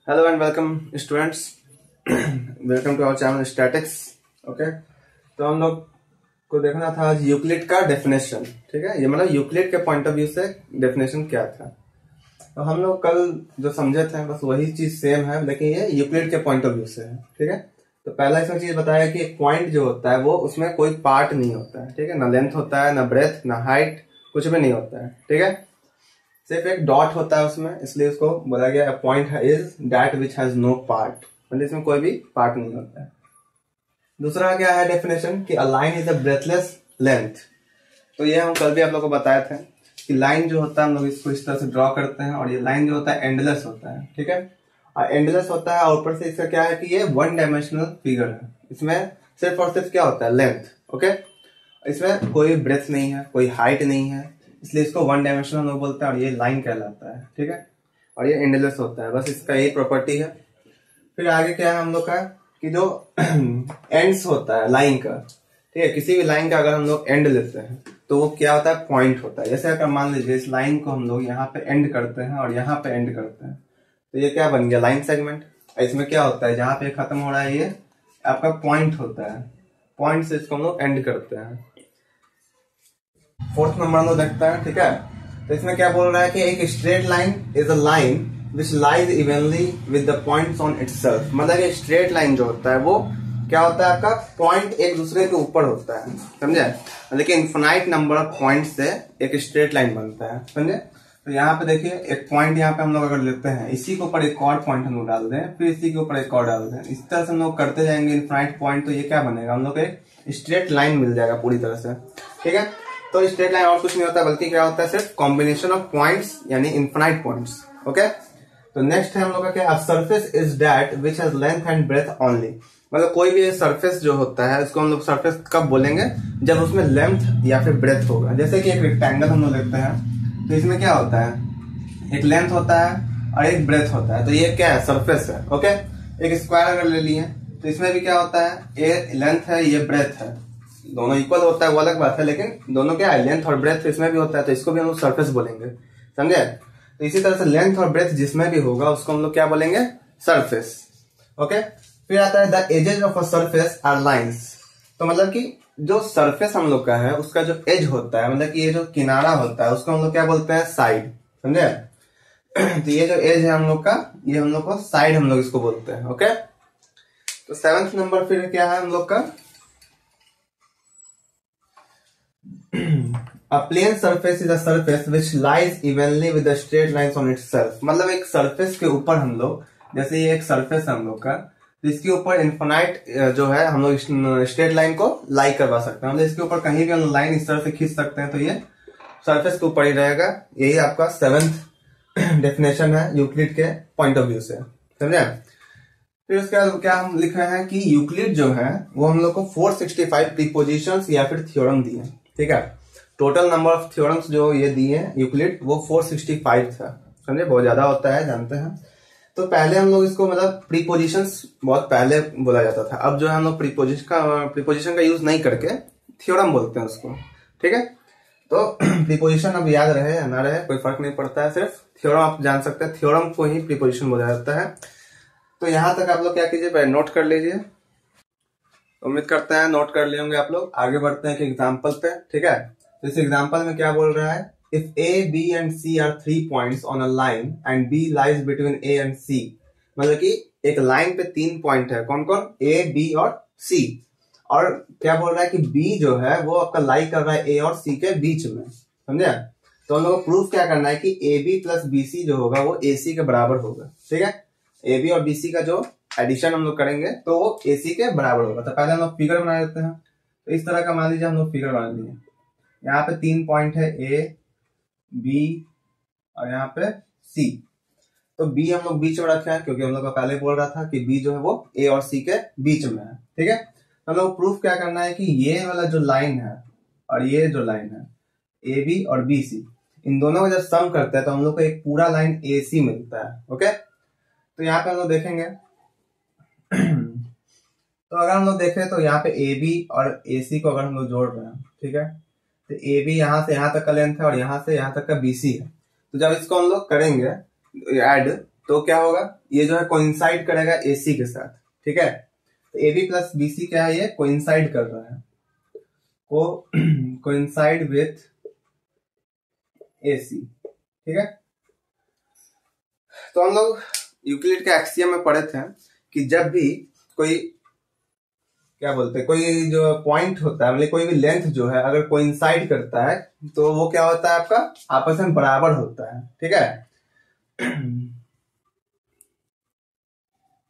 Hello and welcome students, welcome to our channel statics. Okay, तो हम लोग को देखना था आज यूक्लिड का डेफिनेशन। ठीक है, ये मतलब यूक्लिड के पॉइंट ऑफ व्यू से डेफिनेशन क्या था। तो हम लोग कल जो समझे थे बस वही चीज सेम है, लेकिन ये यूक्लिड के पॉइंट ऑफ व्यू से है। ठीक है, तो पहला इसमें चीज बताया कि एक पॉइंट जो होता है वो उसमें कोई पार्ट नहीं होता है। ठीक है, ना लेंथ होता है, ना ब्रेथ, ना हाइट, कुछ भी नहीं होता है। ठीक है, सिर्फ एक डॉट होता है उसमें, इसलिए उसको बोला गया point is that which has no part, मतलब इसमें कोई भी पार्ट नहीं होता है। दूसरा क्या है डेफिनेशन कि a line is a breathless length. तो ये हम कल भी आप लोग को बताए थे कि लाइन जो होता है हम लोग इसको इस तरह से ड्रॉ करते हैं और ये लाइन जो होता है एंडलेस होता है। ठीक है, और एंडलेस होता है और ऊपर से इसका क्या है कि ये वन डायमेंशनल फिगर है। इसमें सिर्फ और सिर्फ क्या होता है, लेंथ। ओके, इसमें कोई ब्रेथ नहीं है, कोई हाइट नहीं है, इसलिए इसको वन डायमेंशनल लोग बोलते हैं और ये लाइन कहलाता है। ठीक है, और ये एंडलेस होता है, बस इसका यही प्रॉपर्टी है। फिर आगे क्या है हम लोग का कि जो एंड्स होता है लाइन का, ठीक है, किसी भी लाइन का अगर हम लोग एंड लेते हैं तो वो क्या होता है, पॉइंट होता है। जैसे अगर मान लीजिए इस लाइन को हम लोग यहाँ पे एंड करते हैं और यहाँ पे एंड करते हैं तो ये क्या बन गया, लाइन सेगमेंट। इसमें क्या होता है, जहां पे खत्म हो रहा है ये आपका पॉइंट होता है, पॉइंट से इसको हम लोग एंड करते हैं। फोर्थ नंबर हम लोग देखता है। ठीक है, तो इसमें क्या बोल रहा है कि एक straight line is a line which lies evenly with the points on itself. मतलब ये स्ट्रेट लाइन जो होता है वो क्या होता है, आपका पॉइंट एक दूसरे के ऊपर होता है, समझे। लेकिन इनफिनाइट नंबर ऑफ पॉइंट से एक स्ट्रेट लाइन बनता है, समझे। तो यहाँ पे देखिए एक पॉइंट यहाँ पे हम लोग अगर लेते हैं, इसी के ऊपर एक और पॉइंट हम लोग डाल दें, फिर इसी के ऊपर एक और डाल दें, इस तरह से हम लोग करते जाएंगे इनफिनाइट पॉइंट, तो ये क्या बनेगा, हम लोग एक स्ट्रेट लाइन मिल जाएगा पूरी तरह से। ठीक है, तो स्ट्रेट लाइन और कुछ नहीं होता बल्कि क्या होता है, सिर्फ कॉम्बिनेशन ऑफ पॉइंट्स यानी इनफिनाइट पॉइंट्स। ओके, तो नेक्स्ट है हम लोग का क्या, surface is that which has length and breadth only. मतलब कोई भी सरफेस जो होता है इसको हम लोग सरफेस कब बोलेंगे, जब उसमें लेंथ या फिर ब्रेथ होगा। जैसे कि एक रेक्टेंगल हम लोग देखते हैं तो इसमें क्या होता है, एक लेंथ होता है और एक ब्रेथ होता है, तो ये क्या है, सरफेस है। ओके, एक स्क्वायर अगर ले लिए तो इसमें भी क्या होता है, ये लेंथ है, ये ब्रेथ है, दोनों इक्वल होता है वो अलग बात है, लेकिन दोनों क्या है, लेंथ और ब्रेथ इसमें भी होता है, तो इसको भी हम लोग सरफेस बोलेंगे, समझे। तो इसी तरह से लेंथ और ब्रेथ जिसमें भी होगा उसको हम लोग क्या बोलेंगे, सरफेस। ओके, फिर आता है the edges of a surface are lines. तो मतलब कि जो सरफेस हम लोग का है उसका जो एज होता है, मतलब कि ये जो किनारा होता है उसको हम लोग क्या बोलते हैं, साइड, समझे। तो ये जो एज है हम लोग का, ये हम लोग को साइड हम लोग इसको बोलते हैं। ओके, तो सेवेंथ नंबर फिर क्या है हम लोग का, A plane surface is a surface which lies evenly with the straight lines on itself। मतलब एक सरफेस के ऊपर हम लोग, जैसे ये एक सरफेस है हम लोग का, तो इसके ऊपर इनफिनाइट जो है हम लोग स्ट्रेट लाइन को लाई करवा सकते हैं। मतलब इसके ऊपर कहीं भी हम लोग लाइन इस तरह से खींच सकते हैं तो ये सरफेस के ऊपर ही रहेगा। यही आपका सेवेंथ डेफिनेशन है यूक्लिड के पॉइंट ऑफ व्यू से, समझे। फिर उसके बाद क्या हम लिख रहे हैं कि यूक्लिड जो है वो हम लोग को 465 प्रीपोजिशंस या फिर थ्योरम दिए। ठीक है, टोटल नंबर ऑफ थ्योरम्स जो ये दिए यूक्लिड वो 465 था, समझे, बहुत ज्यादा होता है जानते हैं। तो पहले हम लोग इसको मतलब प्रीपोजिशंस बहुत पहले बोला जाता था, अब जो है हम लोग प्रीपोजिशन का यूज नहीं करके थ्योरम बोलते हैं उसको। ठीक है, तो प्रीपोजिशन अब याद रहे या ना रहे कोई फर्क नहीं पड़ता है, सिर्फ थ्योरम आप जान सकते हैं, थ्योरम को ही प्रीपोजिशन बोला जाता है। तो यहां तक आप लोग क्या कीजिए, नोट कर लीजिए। उम्मीद करते हैं नोट कर लिए होंगे आप लोग। आगे बढ़ते हैं एक एग्जाम्पल पे। ठीक है, तो इस एग्जाम्पल में क्या बोल रहा है, if A B and C are 3 points on a line and B lies between A and C. मतलब कि एक लाइन पे 3 पॉइंट है, कौन कौन, ए बी और सी, और क्या बोल रहा है कि बी जो है वो आपका लाई कर रहा है ए और सी के बीच में, समझे। तो हम लोग को प्रूफ क्या करना है कि A B plus B C जो होगा वो ए सी के बराबर होगा। ठीक है, ए बी और बी सी का जो एडिशन हम लोग करेंगे तो वो ए सी के बराबर होगा। तो पहले हम लोग फिगर बना लेते हैं। तो इस तरह का मान लीजिए हम लोग फिगर बना लिए, यहाँ पे 3 पॉइंट है ए बी और यहाँ पे सी। तो बी हम लोग बीच में रखे हैं क्योंकि हम लोग का पहले बोल रहा था कि बी जो है वो ए और सी के बीच में है। ठीक है, हम लोग प्रूफ क्या करना है कि ये वाला जो लाइन है और ये जो लाइन है ए बी और बी सी, इन दोनों का जब सम करते हैं तो हम लोग को एक पूरा लाइन ए सी मिलता है। ओके, तो यहाँ पे हम लोग देखेंगे तो अगर हम लोग देखें तो यहाँ पे ए बी और ए सी को अगर हम लोग जोड़ रहे हैं, ठीक है, तो ए बी यहाँ से यहाँ तक का लेंथ है और यहाँ से यहाँ तक का बी सी है। तो जब इसको हम लोग करेंगे ऐड, तो क्या होगा, ये जो है कोइंसाइड करेगा AC के साथ, ठीक है। तो AB प्लस BC क्या है, ये कोइंसाइड कर रहा है, को कोइंसाइड विथ AC, ठीक है। तो हम लोग यूक्लिड के एक्सियम में पढ़े थे कि जब भी कोई क्या बोलते हैं, कोई जो पॉइंट होता है, मतलब कोई भी लेंथ जो है अगर कोइंसाइड करता है तो वो क्या होता है, आपका आपस में बराबर होता है, ठीक है।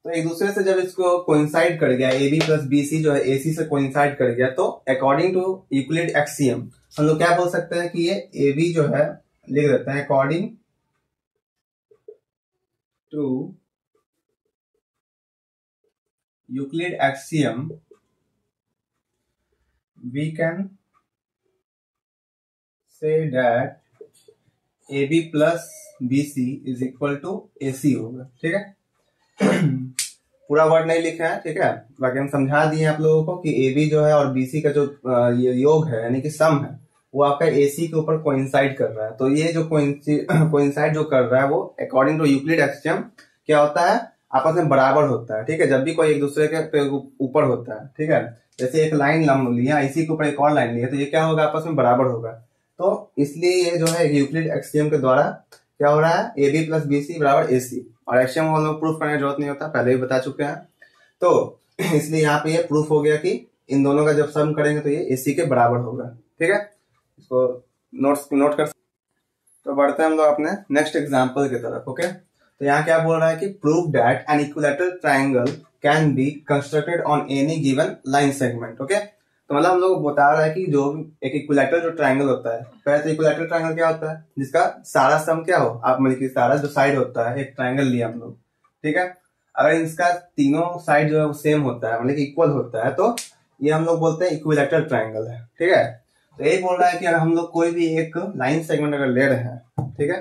तो एक दूसरे से जब इसको कोइंसाइड कर गया, AB प्लस BC जो है AC से कोइंसाइड कर गया, तो अकॉर्डिंग टू यूक्लिड एक्सियम हम लोग क्या बोल सकते हैं कि ये AB जो है, लिख देते हैं according to Euclid axiom we can say that AB plus BC is equal to AC होगा, ठीक है। पूरा वर्ड नहीं लिखा है, ठीक है, बाकी हम समझा दिए आप लोगों को कि AB जो है और BC का जो ये योग है यानी कि सम है, वो आपका AC के ऊपर कोइंसाइड कर रहा है। तो ये जो कोइंसाइड जो कर रहा है वो अकॉर्डिंग टू यूक्लिड एक्सियम क्या होता है, आपस में बराबर होता है, ठीक है। जब भी कोई एक दूसरे के ऊपर होता है, ठीक है, जैसे एक लाइन हम लिया, इसी के ऊपर एक और लाइन लिया, तो ये क्या होगा, आपस में बराबर होगा। तो इसलिए ये जो है यूक्लिड एक्सियम के द्वारा क्या हो रहा है, AB प्लस BC बराबर AC, और एक्सियम हम लोग प्रूफ करने की जरूरत नहीं होता, पहले भी बता चुके हैं। तो इसलिए यहाँ पे ये प्रूफ हो गया कि इन दोनों का जब सम करेंगे तो ये AC के बराबर होगा, ठीक है। इसको नोट कर। तो बढ़ते हैं हम लोग अपने नेक्स्ट एग्जाम्पल की तरफ, ओके। तो यहाँ क्या बोल रहा है कि prove that an equilateral triangle can be constructed on any given line segment, okay. तो मतलब हम लोग बता रहा है कि जो एक इक्विलैटरल जो ट्राइंगल होता है, पहले तो इक्विलैटरल ट्राइंगल क्या होता है, जिसका सारा सम क्या हो, आप मतलब कि सारा जो साइड होता है, एक ट्राइंगल लिया हम लोग, ठीक है, अगर इसका तीनों साइड जो है वो सेम होता है, मतलब कि इक्वल होता है, तो ये हम लोग बोलते हैं इक्विलैटरल ट्राइंगल है, ठीक है। तो यही बोल रहा है कि अगर हम लोग कोई भी एक लाइन सेगमेंट अगर ले रहे हैं, ठीक है,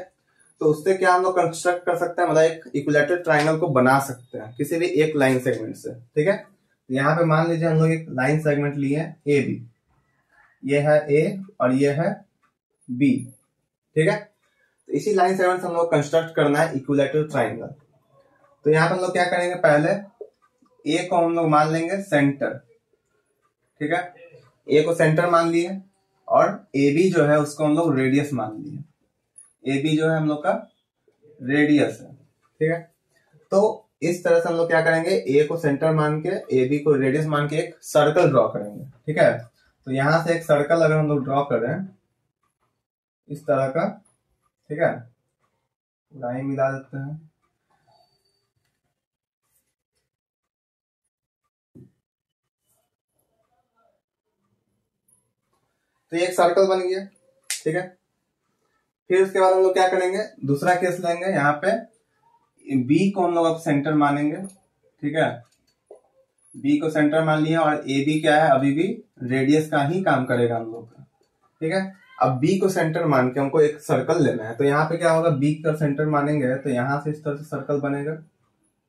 तो उससे क्या हम लोग कंस्ट्रक्ट कर सकते हैं, मतलब एक इक्विलैटरल ट्राइंगल को बना सकते हैं किसी भी एक लाइन सेगमेंट से, ठीक है। यहाँ पे मान लीजिए हम लोग एक लाइन सेगमेंट लिए ए बी, ये है ए और ये है बी, ठीक है। तो इसी लाइन सेगमेंट से हम लोग कंस्ट्रक्ट करना है इक्विलैटरल ट्राइंगल। तो यहाँ पे हम लोग क्या करेंगे, पहले ए को हम लोग मान लेंगे सेंटर, ठीक है, ए को सेंटर मान लिए, और ए बी जो है उसको हम लोग रेडियस मान लिए, ए बी जो है हम लोग का रेडियस है, ठीक है। तो इस तरह से हम लोग क्या करेंगे, ए को सेंटर मान के, ए बी को रेडियस मान के एक सर्कल ड्रॉ करेंगे, ठीक है। तो यहां से एक सर्कल अगर हम लोग ड्रॉ करें इस तरह का, ठीक है, लाइन मिला देते हैं, तो ये एक सर्कल बन गया, ठीक है। फिर उसके बाद हम लोग क्या करेंगे, दूसरा केस लेंगे, यहाँ पे बी को हम लोग अब सेंटर मानेंगे, ठीक है, बी को सेंटर मान लिया, और ए बी क्या है, अभी भी रेडियस का ही काम करेगा हम लोग का, ठीक है। अब बी को सेंटर मान के हमको एक सर्कल लेना है, तो यहाँ पे क्या होगा, बी का सेंटर मानेंगे तो यहाँ से इस तरह से सर्कल बनेगा,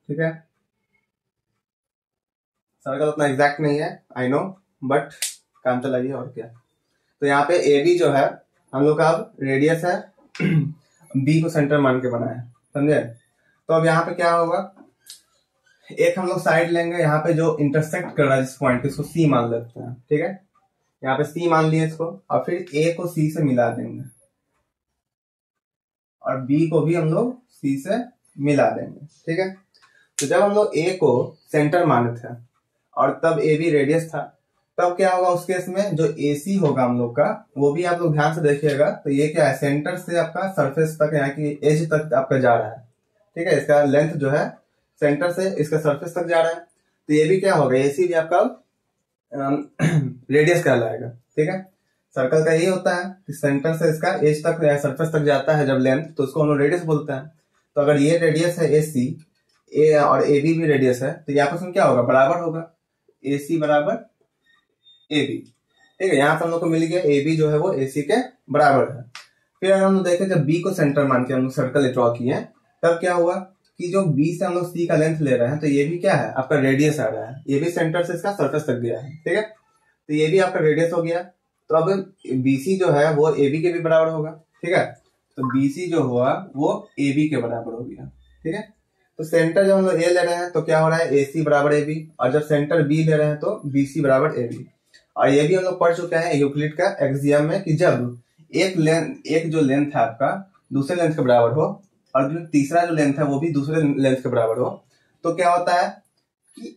ठीक है। सर्कल उतना एग्जैक्ट नहीं है, आई नो, बट काम चला गया, और क्या। तो यहाँ पे ए बी जो है हम लोग का अब रेडियस है, बी को सेंटर मान के बनाया, समझे। तो अब यहाँ पे क्या होगा, एक हम लोग साइड लेंगे, यहाँ पे जो इंटरसेक्ट कर रहा है जिस पॉइंट इसको सी मान लेते हैं, ठीक है, यहाँ पे सी मान लिए इसको, और फिर ए को सी से मिला देंगे, और बी को भी हम लोग सी से मिला देंगे, ठीक है। तो जब हम लोग ए को सेंटर माने थे और तब ए बी रेडियस था, तब क्या होगा उस केस में, जो ए सी होगा हम लोग का, वो भी आप लोग ध्यान से देखिएगा, तो ये क्या है, सेंटर से आपका सरफेस तक, यहाँ की एज तक आपका जा रहा है, ठीक है, इसका लेंथ जो है सेंटर से इसका सरफेस तक जा रहा है, तो ये भी क्या होगा, एसी भी आपका रेडियस कहलाएगा, ठीक है। सर्कल का यही होता है कि सेंटर से इसका एज तक या सरफेस तक जाता है जब लेंथ, तो उसको हम लोग रेडियस बोलते हैं। तो अगर ये रेडियस है ए सी, ए और ए बी भी रेडियस है, तो यहाँ पर क्या होगा, बराबर होगा, ए सी बराबर ए बी, ठीक है। यहाँ से हम लोग को मिल गया ए बी जो है वो ए सी के बराबर है। फिर अगर हम लोग देखें, जब बी को सेंटर मान के हम लोग सर्कल ड्रॉ किए, तब क्या हुआ कि जो बी से हम लोग सी का लेंथ ले रहे हैं, तो ये भी क्या है, आपका रेडियस आ रहा है, ये भी सेंटर से इसका सरफेस तक गया है, ठीक है। तो ये भी आपका रेडियस हो गया। तो अब बीसी जो है वो ए बी के भी बराबर होगा, ठीक है। तो बीसी जो हुआ वो ए बी के बराबर हो गया, ठीक है। तो सेंटर जब हम लोग ए ले रहे हैं तो क्या हो रहा है, ए सी बराबर ए बी, और जब सेंटर बी ले रहे हैं तो बी सी बराबर ए बी। और ये भी हम लोग पढ़ चुके हैं यूक्लिड का एक्सियम में कि जब एक जो लेंथ है आपका दूसरे लेंथ के बराबर हो, और जो तीसरा जो लेंथ है वो भी दूसरे लेंथ के बराबर हो, तो क्या होता है कि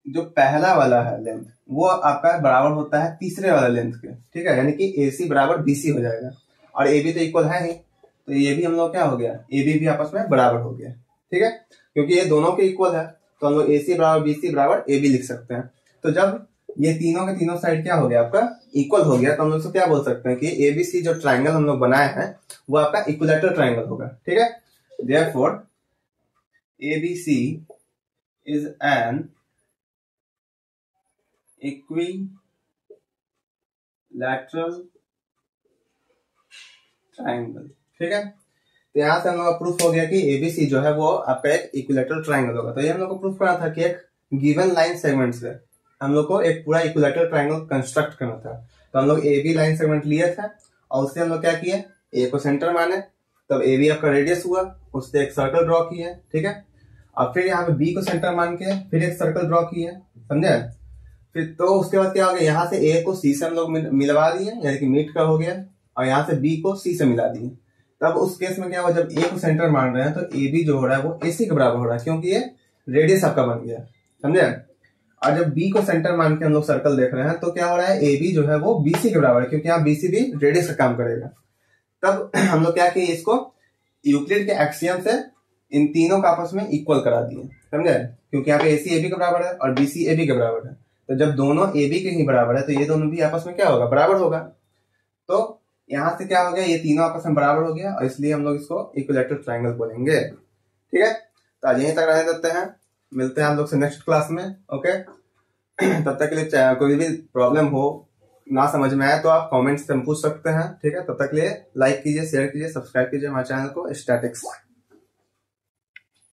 जो पहला वाला है लेंथ वो आपका बराबर होता है तीसरे वाले लेंथ के, ठीक है, यानी कि ए सी बराबर बी सी हो जाएगा, और ए बी तो इक्वल है ही, तो ये भी हम लोग क्या हो गया, ए बी भी आपस में बराबर हो गया, ठीक है, क्योंकि ये दोनों के इक्वल है तो हम लोग ए सी बराबर बी सी बराबर ए बी लिख सकते हैं। तो जब ये तीनों के तीनों साइड क्या हो गया आपका इक्वल हो गया, तो हम लोग इसको क्या बोल सकते हैं कि एबीसी जो ट्राइंगल हम लोग बनाए हैं वो आपका इक्विलैटरल ट्राइंगल होगा, ठीक है। Therefore ABC is an equilateral triangle, ठीक है। तो यहां से हम लोग का प्रूफ हो गया कि एबीसी जो है वो आपका एक इक्विलैटरल ट्राइंगल होगा। तो ये हम लोग को प्रूफ करना था कि एक गिवन लाइन सेगमेंट से हम लोग को एक पूरा इक्विलैटरल ट्राइंगल कंस्ट्रक्ट करना था। तो हम लोग ए बी लाइन सेगमेंट लिए थे और उससे हम लोग क्या किए, ए को सेंटर माने, तब ए बी आपका रेडियस हुआ, उससे एक सर्कल ड्रॉ किए, ठीक है, और फिर यहाँ पे बी को सेंटर मान के फिर एक सर्कल ड्रॉ किए, समझे। फिर तो उसके बाद क्या हो गया, यहाँ से ए को सी से हम लोग मिलवा दिए, यानी कि मीट का हो गया, और यहाँ से बी को सी से मिला दिए। तब उस केस में क्या हुआ, जब ए को सेंटर मान रहे हैं तो ए बी जो हो रहा है वो ए सी के बराबर हो रहा है, क्योंकि ये रेडियस आपका बन गया, समझे। और जब बी को सेंटर मान के हम लोग सर्कल देख रहे हैं तो क्या हो रहा है, ए बी जो है वो बीसी के बराबर है, क्योंकि यहाँ बीसी भी रेडियस का काम करेगा। तब हम लोग क्या किए, इसको यूक्लिड के एक्सियम से इन तीनों का आपस में इक्वल करा दिए, समझे, क्योंकि यहाँ पे एसी ए बी के बराबर है और बीसी ए बी के बराबर है। तो जब दोनों ए बी के ही बराबर है तो ये दोनों भी आपस में क्या होगा, बराबर होगा। तो यहाँ से क्या हो गया, ये तीनों आपस में बराबर हो गया, और इसलिए हम लोग इसको इक्विलैटरल ट्राइंगल बोलेंगे, ठीक है। तो आज यहीं तक रहने देते हैं, मिलते हैं हम लोग से नेक्स्ट क्लास में, ओके। तब तक के लिए कोई भी प्रॉब्लम हो, ना समझ में आए तो आप कमेंट्स से पूछ सकते हैं, ठीक है। तब तक के लिए लाइक कीजिए, शेयर कीजिए, सब्सक्राइब कीजिए हमारे चैनल को स्टैटिक्स।